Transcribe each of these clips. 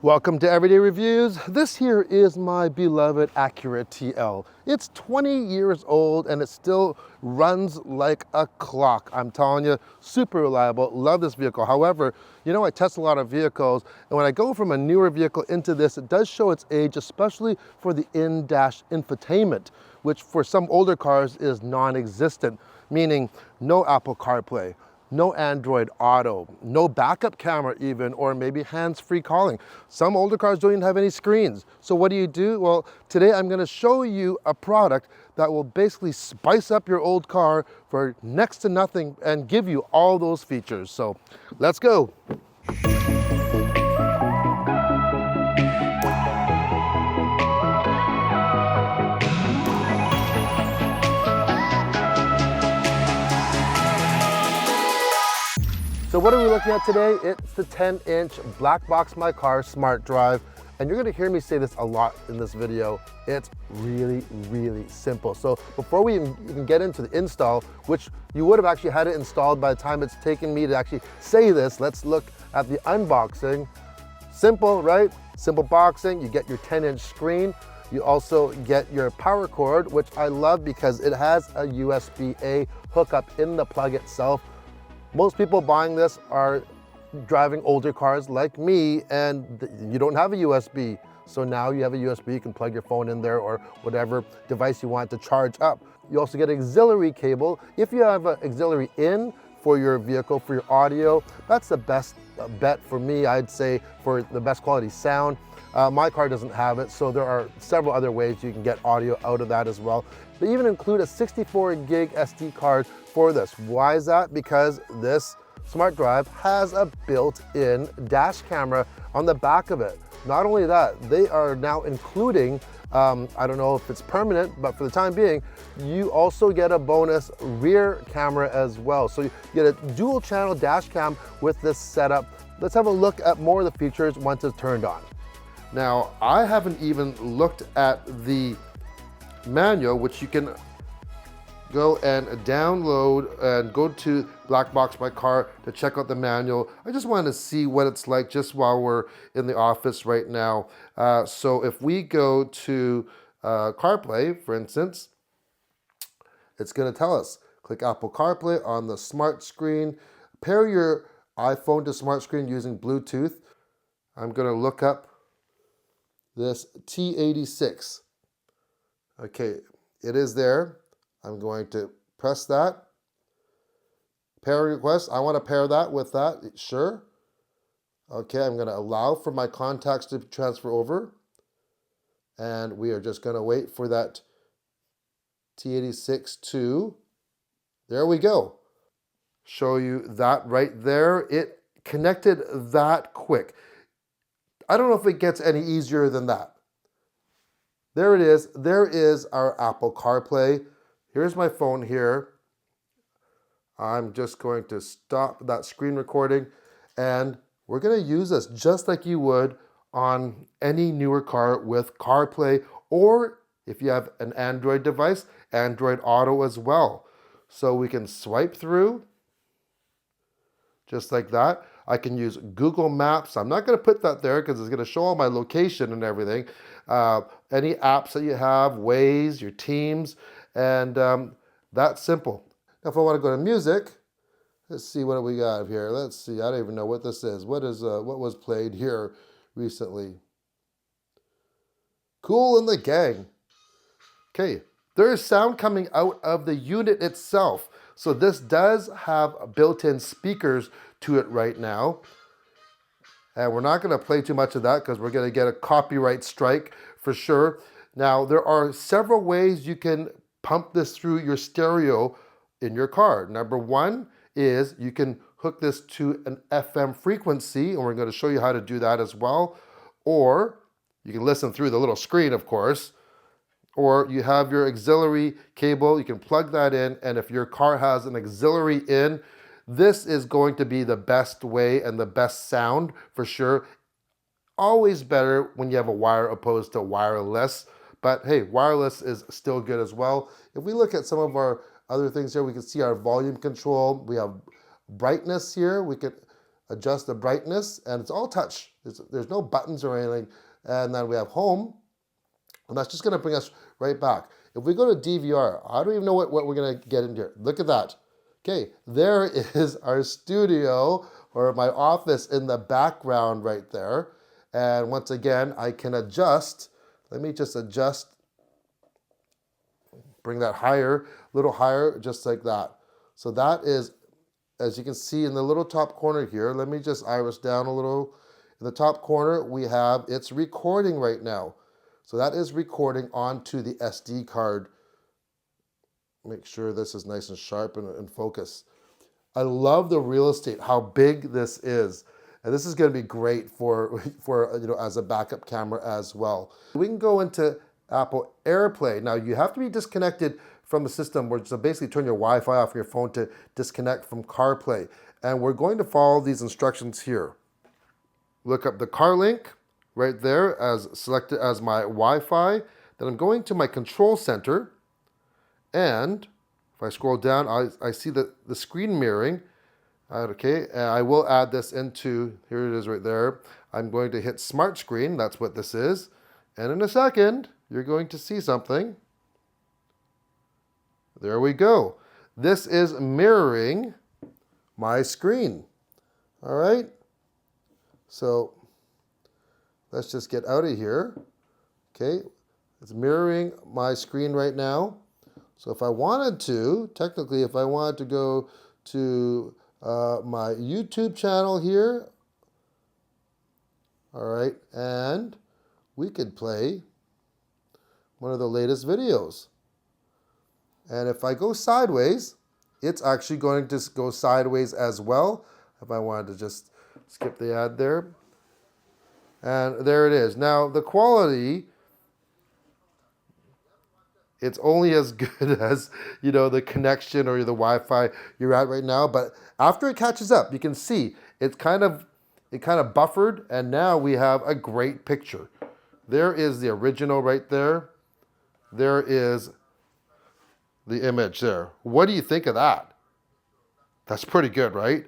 Welcome to Everyday Reviews. This here is my beloved Acura TL. It's 20 years old and it still runs like a clock. I'm telling you, super reliable, love this vehicle. However, you know, I test a lot of vehicles, and when I go from a newer vehicle into this, it does show its age, especially for the in-dash infotainment, which for some older cars is non-existent, meaning no Apple CarPlay, no Android Auto, no backup camera even, or maybe hands-free calling. Some older cars don't even have any screens. So what do? Well, today I'm gonna show you a product that will basically spice up your old car for next to nothing and give you all those features. So let's go. So what are we looking at today? It's the 10-inch BlackboxMyCar SmartDrive. And you're gonna hear me say this a lot in this video. It's really, really simple. So before we even get into the install, which you would have actually had it installed by the time it's taken me to actually say this, let's look at the unboxing. Simple, right? Simple boxing, you get your 10-inch screen. You also get your power cord, which I love because it has a USB-A hookup in the plug itself. Most people buying this are driving older cars like me, and you don't have a USB. So now you have a USB, you can plug your phone in there or whatever device you want to charge up. You also get an auxiliary cable. If you have an auxiliary in for your vehicle, for your audio, that's the best bet for me, I'd say, for the best quality sound. My car doesn't have it, so there are several other ways you can get audio out of that as well. They even include a 64 gig SD card for this. Why is that? Because this SmartDrive has a built-in dash camera on the back of it. Not only that, they are now including, I don't know if it's permanent, but for the time being, you also get a bonus rear camera as well. So you get a dual channel dash cam with this setup. Let's have a look at more of the features once it's turned on. Now, I haven't even looked at the manual, which you can go and download and go to BlackboxMyCar to check out the manual. I just wanted to see what it's like just while we're in the office right now. So if we go to CarPlay, for instance, it's going to tell us, click Apple CarPlay on the smart screen, pair your iPhone to smart screen using Bluetooth. I'm going to look up this T86. Okay, it is there. I'm going to press that. Pair request, I want to pair that with that, sure. Okay, I'm going to allow for my contacts to transfer over. And we are just going to wait for that T86 to, there we go. Show you that right there. It connected that quick. I don't know if it gets any easier than that. There it is. There is our Apple CarPlay. Here's my phone here. I'm just going to stop that screen recording, and we're going to use this just like you would on any newer car with CarPlay, or if you have an Android device, Android Auto as well. So we can swipe through just like that. I can use Google Maps. I'm not going to put that there because it's going to show all my location and everything. Any apps that you have, Waze, your Teams, and that's simple. Now, if I want to go to music, let's see what we got here. Let's see. I don't even know what this is. What was played here recently? Kool and the Gang. Okay, there is sound coming out of the unit itself. So this does have built-in speakers to it right now. And we're not going to play too much of that because we're going to get a copyright strike for sure. Now, there are several ways you can pump this through your stereo in your car. Number one is you can hook this to an FM frequency, and we're going to show you how to do that as well. Or you can listen through the little screen, of course. Or you have your auxiliary cable, you can plug that in, and if your car has an auxiliary in, this is going to be the best way and the best sound for sure. Always better when you have a wire opposed to wireless, but hey, wireless is still good as well. If we look at some of our other things here, we can see our volume control. We have brightness here. We can adjust the brightness, and it's all touch. There's no buttons or anything. And then we have home, and that's just gonna bring us right back. If we go to DVR, I don't even know what we're gonna get in here. Look at that. Okay, there is our studio or my office in the background right there. And once again, I can adjust. Let me just adjust, bring that higher, a little higher, just like that. So that is, as you can see in the little top corner here, let me just iris down a little. In the top corner, we have, it's recording right now. So that is recording onto the SD card. Make sure this is nice and sharp and focus. I love the real estate, how big this is. And this is gonna be great for as a backup camera as well. We can go into Apple AirPlay. Now you have to be disconnected from the system, so basically turn your Wi-Fi off your phone to disconnect from CarPlay. And we're going to follow these instructions here. Look up the car link right there as selected as my Wi-Fi. Then I'm going to my control center. And if I scroll down, I see the screen mirroring. Okay, and I will add this into, here it is right there. I'm going to hit Smart Screen, that's what this is. And in a second, you're going to see something. There we go. This is mirroring my screen. All right, so let's just get out of here. Okay, it's mirroring my screen right now. So if I wanted to, technically, if I wanted to go to my YouTube channel here, all right, and we could play one of the latest videos. And if I go sideways, it's actually going to go sideways as well. If I wanted to just skip the ad there. And there it is. Now the quality, it's only as good as, the connection or the Wi-Fi you're at right now. But after it catches up, you can see it kind of buffered, and now we have a great picture. There is the original right there. There is the image there. What do you think of that? That's pretty good, right?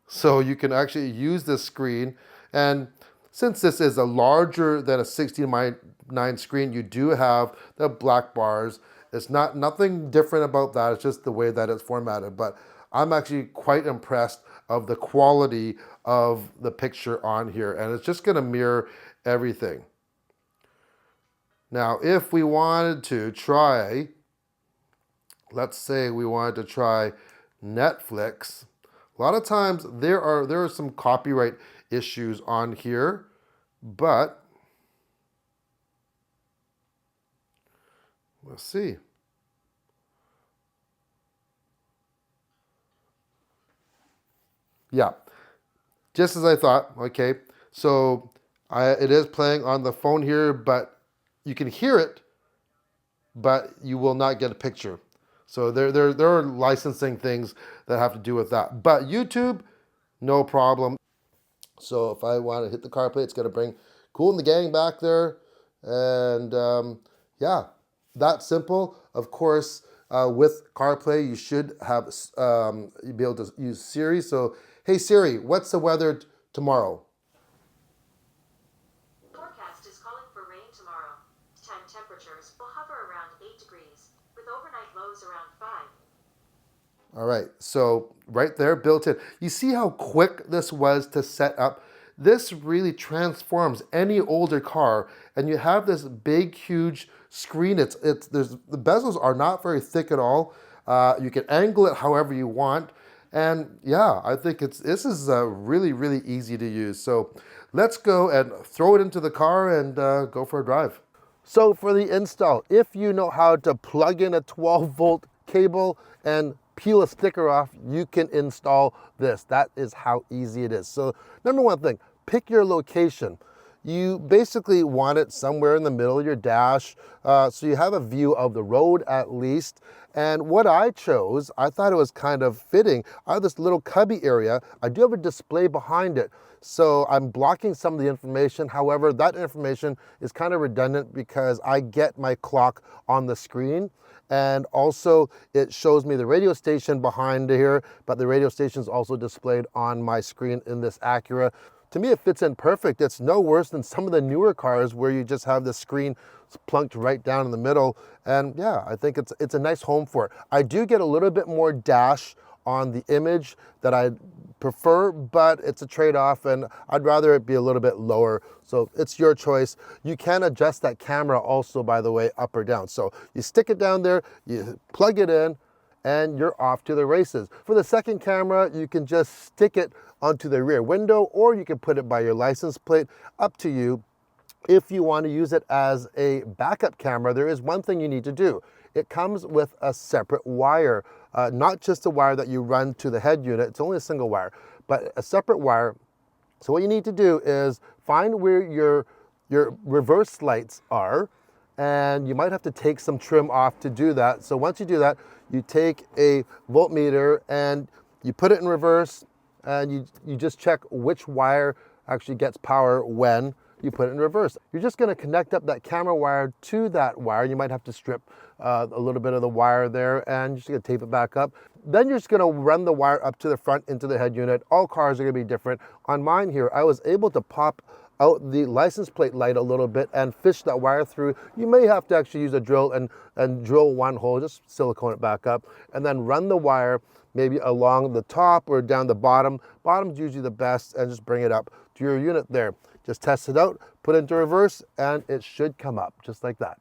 So you can actually use this screen, and since this is a larger than a 16:9 screen, you do have the black bars. It's nothing different about that. It's just the way that it's formatted. But I'm actually quite impressed of the quality of the picture on here, and it's just going to mirror everything. Now, if we wanted to try, let's say we wanted to try Netflix. A lot of times there are some copyright issues on here, but let's see. Yeah, just as I thought. Okay, so it is playing on the phone here, but you can hear it, but you will not get a picture. So there are licensing things that have to do with that. But YouTube, no problem. So if I want to hit the CarPlay, it's going to bring Cool and the gang back there. And yeah, that simple. Of course, with CarPlay, you should have you'd be able to use Siri. So, hey Siri, what's the weather tomorrow? Forecast is calling for rain tomorrow. Temperatures will hover around 8 degrees, with overnight lows around 5. All right, so right there, built in. You see how quick this was to set up? This really transforms any older car, and you have this big, huge screen. The bezels are not very thick at all. You can angle it however you want. And yeah, I think this is really, really easy to use. So let's go and throw it into the car and go for a drive. So for the install, if you know how to plug in a 12-volt cable and peel a sticker off, you can install this. That is how easy it is. So number one thing, pick your location. You basically want it somewhere in the middle of your dash, so you have a view of the road at least. And what I chose, I thought it was kind of fitting. I have this little cubby area. I do have a display behind it, so I'm blocking some of the information. However, that information is kind of redundant because I get my clock on the screen. And also it shows me the radio station behind here, but the radio station is also displayed on my screen in this Acura. to me, it fits in perfect. It's no worse than some of the newer cars where you just have the screen plunked right down in the middle. And yeah, I think it's a nice home for it. I do get a little bit more dash on the image that I prefer, but it's a trade-off, and I'd rather it be a little bit lower. So it's your choice. You can adjust that camera also, by the way, up or down. So you stick it down there, you plug it in, and you're off to the races. For the second camera, you can just stick it onto the rear window, or you can put it by your license plate, up to you. If you want to use it as a backup camera, there is one thing you need to do. It comes with a separate wire, not just a wire that you run to the head unit. It's only a single wire, but a separate wire. So what you need to do is find where your reverse lights are, and you might have to take some trim off to do that. So once you do that, you take a voltmeter and you put it in reverse, and you just check which wire actually gets power when you put it in reverse. You're just going to connect up that camera wire to that wire. You might have to strip a little bit of the wire there, and you're just going to tape it back up. Then you're just going to run the wire up to the front into the head unit. All cars are going to be different. On mine here, I was able to pop out the license plate light a little bit and fish that wire through. You may have to actually use a drill and drill one hole, just silicone it back up, and then run the wire maybe along the top or down the bottom. Bottom's usually the best, and just bring it up to your unit there. Just test it out, put it into reverse, and it should come up just like that.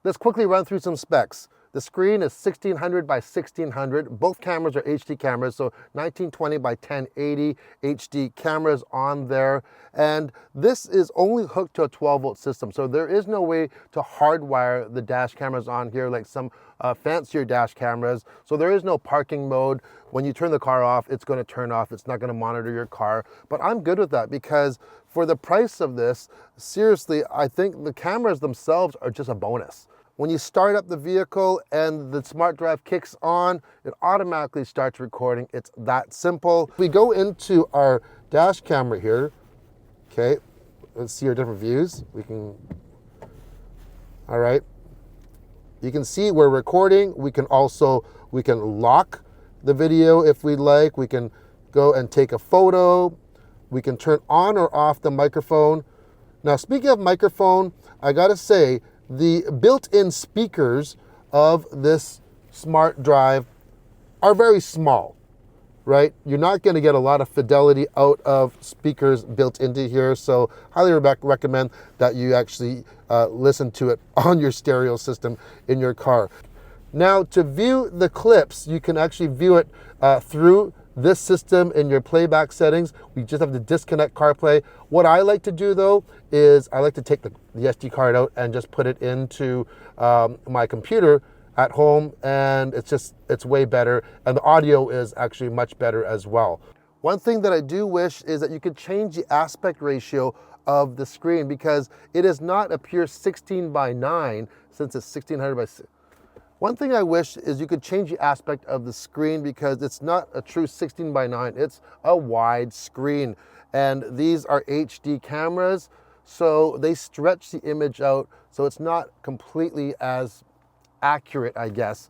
Let's quickly run through some specs. The screen is 1600 by 1600. Both cameras are HD cameras, so 1920 by 1080 HD cameras on there. And this is only hooked to a 12-volt system, so there is no way to hardwire the dash cameras on here like some fancier dash cameras. So there is no parking mode. When you turn the car off, it's going to turn off. It's not going to monitor your car. But I'm good with that, because for the price of this, seriously, I think the cameras themselves are just a bonus. When you start up the vehicle and the SmartDrive kicks on, it automatically starts recording. It's that simple. We go into our dash camera here. Okay, let's see our different views. All right. You can see we're recording. We can lock the video if we like. We can go and take a photo. We can turn on or off the microphone. Now, speaking of microphone, I gotta say, the built-in speakers of this SmartDrive are very small, right? You're not going to get a lot of fidelity out of speakers built into here, so highly recommend that you actually listen to it on your stereo system in your car. Now, to view the clips, you can actually view it through this system in your playback settings. We just have to disconnect CarPlay. What I like to do though is I like to take the SD card out and just put it into my computer at home, and it's way better, and the audio is actually much better as well. One thing that I do wish is that you could change the aspect ratio of the screen, because it is not a pure 16 by 9 since it's 1600 by 6. One thing I wish is you could change the aspect of the screen, because it's not a true 16 by 9, it's a wide screen. And these are HD cameras, so they stretch the image out, so it's not completely as accurate, I guess.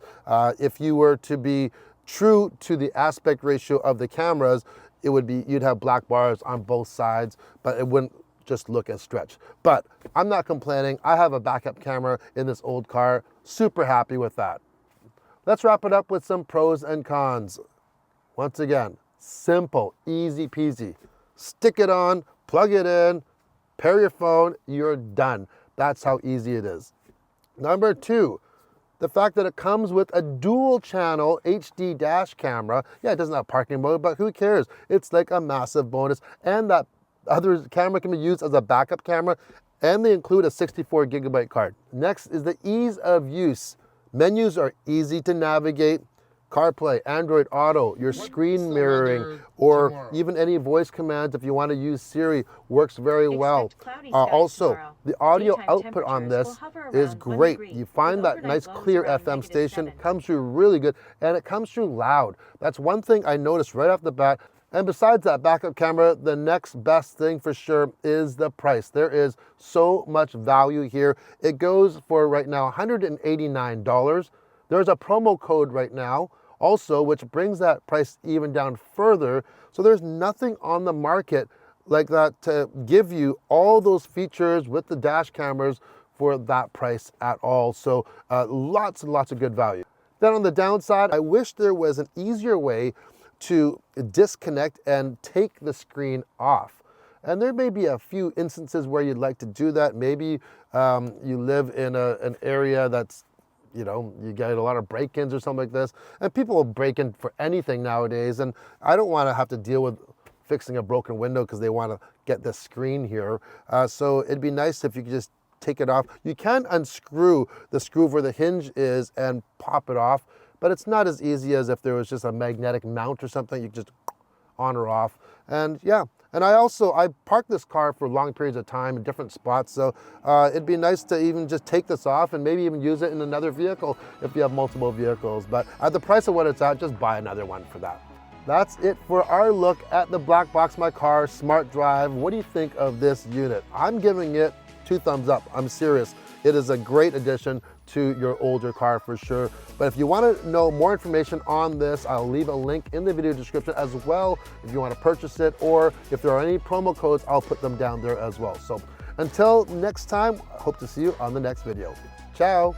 If you were to be true to the aspect ratio of the cameras, you'd have black bars on both sides, but it wouldn't just look as stretched. But I'm not complaining. I have a backup camera in this old car. Super happy with that. Let's wrap it up with some pros and cons. Once again, simple, easy peasy. Stick it on, plug it in, pair your phone, you're done. That's how easy it is. Number two, the fact that it comes with a dual channel HD dash camera. Yeah, it doesn't have parking mode, but who cares? It's like a massive bonus. And that other camera can be used as a backup camera, and they include a 64 gigabyte card. Next is the ease of use. Menus are easy to navigate. CarPlay, Android Auto, your screen mirroring, or even any voice commands if you want to use Siri, works very well. Also, the audio output on this is great. You find that nice clear FM station, comes through really good, and it comes through loud. That's one thing I noticed right off the bat. And besides that backup camera, the next best thing for sure is the price. There is so much value here. It goes for right now $189. There's a promo code right now also, which brings that price even down further. So there's nothing on the market like that to give you all those features with the dash cameras for that price at all. So lots and lots of good value. Then on the downside, I wish there was an easier way to disconnect and take the screen off. And there may be a few instances where you'd like to do that. Maybe you live in an area that's, you know, you get a lot of break-ins or something like this, and people will break in for anything nowadays, and I don't want to have to deal with fixing a broken window because they want to get the screen here. So it'd be nice if you could just take it off. You can unscrew the screw where the hinge is and pop it off, but it's not as easy as if there was just a magnetic mount or something. You just on or off. And yeah, and I parked this car for long periods of time in different spots, so it'd be nice to even just take this off and maybe even use it in another vehicle if you have multiple vehicles. But at the price of what it's at, just buy another one for that. That's it for our look at the BlackboxMyCar SmartDrive. What do you think of this unit? I'm giving it 2 thumbs up. I'm serious. It is a great addition to your older car for sure. But if you want to know more information on this, I'll leave a link in the video description as well if you want to purchase it, or if there are any promo codes, I'll put them down there as well. So until next time, I hope to see you on the next video. Ciao.